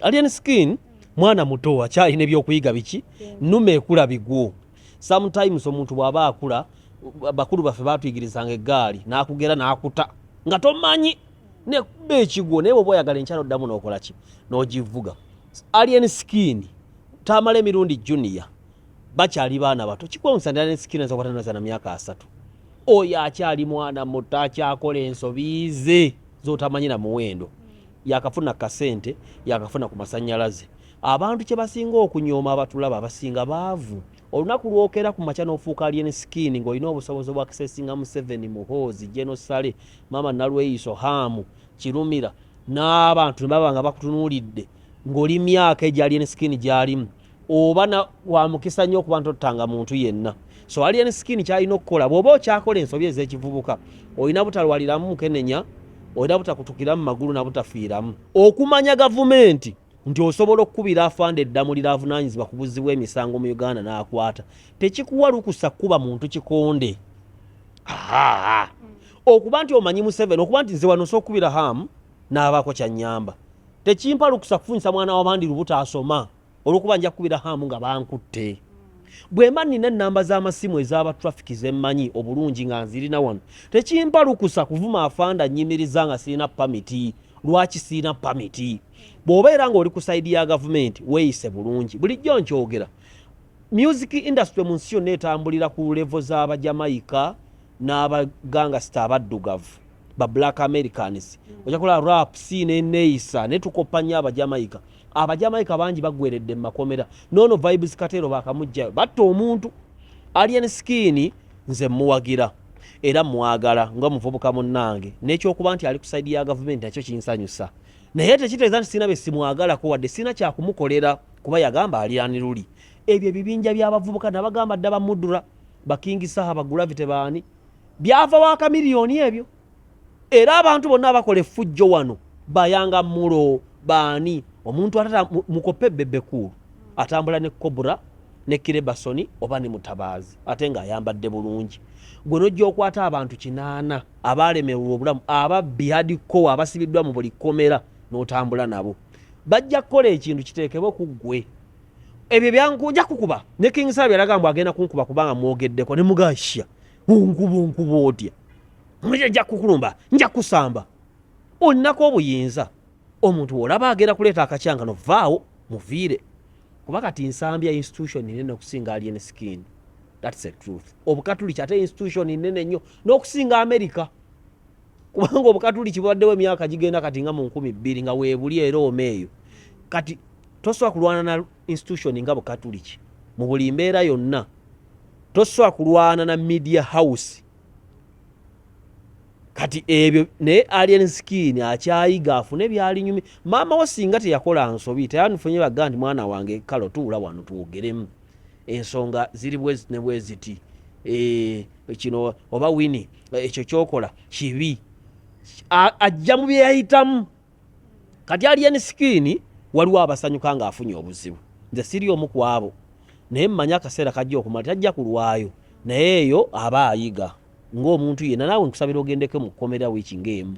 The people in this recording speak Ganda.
Alien skin mwana muto akyalina ebyokuyiga biki nnume ekula bigwo. Sometimes omuntu bw'aba akula bakulu baffe baatuyigirizanga eggaali n'akugera n'akuta nga tomanyi nekuba ekigwo naye bw'oba oyagala enkyalo oddamu n'okola ki n'ogivuga. Alien skin tamala emirundi junior bakyali baana bato kikwonsa Alien skin aza kwatanaza na myaka 3 oyo akyali mwana muto akyakola ensobi ze z'otamanyi na muwendo yakafuna kasente yakafuna ku masannyalaze. Abantu kye basinga okunyooma abatulaba abasinga baavu. Olunaku lwokera ku makya n'ofuuka Alien skin ng'olina obusobozi bwa accessinga Museveni, Muhoozi, General Sale, Mama Nalweyiso, Hamu, Kirumira n'abantu ne baba nga bakutunuulidde ng'oli myaka egya Alien skin gy'alimu oba wa mukisa nnyo okuba ntotanga muntu yenna. So Alien skin kyalina okukola bw'oba okyakola ensobi ez'ekivubuka olina butalwaliramu mukenenya, olina butakutukiramu magulu na butafiiramu. Okumanya gavumenti nti osobola okukubira afande eddamu liravunaanyizibwa ku buzzi bw'emisango mu Uganda n'akwata tekikuwa lukusa kuba muntu kikonde. Okuba nti omanyi Museveni, okuba nti nze wano okukubira Hamu n'abaako kyannyamba tekimpa lukusa kufunyisa mwana w'abandi lubuto asoma olw'okuba nja kukubira Hamu nga bankutte. Bwe mba nina ennamba z'amasimu ez'aba traffic zemmanyi obulungi nga nzirina wano tekimpa lukusa kuvuma afanda nnyimiriza nga sirina pamiti. Lwaki sirina pamiti? Bw'obeera ng'oli ku sayidi ya gavumenti weeyise bulungi. Bulijjo nkyogera music industry mu nsi yonna etambulira ku levo z'aba Jamaica n'abagangasta abaddugavu ba black Americans. Ojja kulaba rap scene neeyisa ne tukopanya aba Jamaica. Aba Jamaica bangi bagweredde mu makomera. Nono vibes katero bakamujjayo batta omuntu. Alien skin nze muwagira era mwagala nga muvubuka munnange n'ekyokuba nti ali ku sayidi ya gavumenti nakyo kinsanyusa. Naye tekitegeeza nti sina be simwagalako wadde sina kyakumukolera kuba yagamba aliyani luli. Ebyo ebibinja by'abavubuka nabagamba dda bamudura bakingisaha bagulavite baani byava waka miliyoni ebyo. Era abantu bonna abakola effujjo wano bayanga mulo baani omuntu atata mukope bebekulu atambula ne Cobra ne Kirebasoni oba ne Mutabazi ate nga ayambadde bulungi. Gwe nojja okwata abantu 8 abalemerwa obulamu ababbi hadiko abasibiddwa mu buli komera n'otambula nabo bajja kukola ekintu kiteekebwe ku ggwe. Ebyo byankuja kukuba ne King Sabi yalagamba agenda kunkuba kubanga mwogeddeko ne mugashya bunkubu otya nja kukulumba nja kusamba olinako obuyinza. Omuntu olaba agenda kuleeta akacyangano vaawo muviire kuba kati nsambya institution nene okusinga Alien skin. That's the truth. Obukatuliki ate institution nene nnyo n'okusinga America kubanga obukatuliki bwaddewo emyaka gigenda kati nga mu 2000 nga weebuli era omeeyo kati tosobola kulwana na institution nga bukatuliki mu buli mbeera yonna. Tosobola kulwana na media house kati ebyo ne Alien skin akyayiga afune byalinyumi. Maama wo singa teyakola nsobi teyanfunye bagandi mwana wange kalo tuula wano tuwogeremu ensonga ziri bwezi ne bweziti kino oba wini ekyo kyokola kibi ajja mu byeyayitamu. Kati Alien skin waliwo abasanyuka nga afunye obuzibu. Nze siri omu ku abo naye mmanya akaseera kajja okumala tajja kulwayo naye eyo aba ayiga ng'omuntu yenna. Naawe nkusabira ogendeko mu kkomera wiiki ng'emu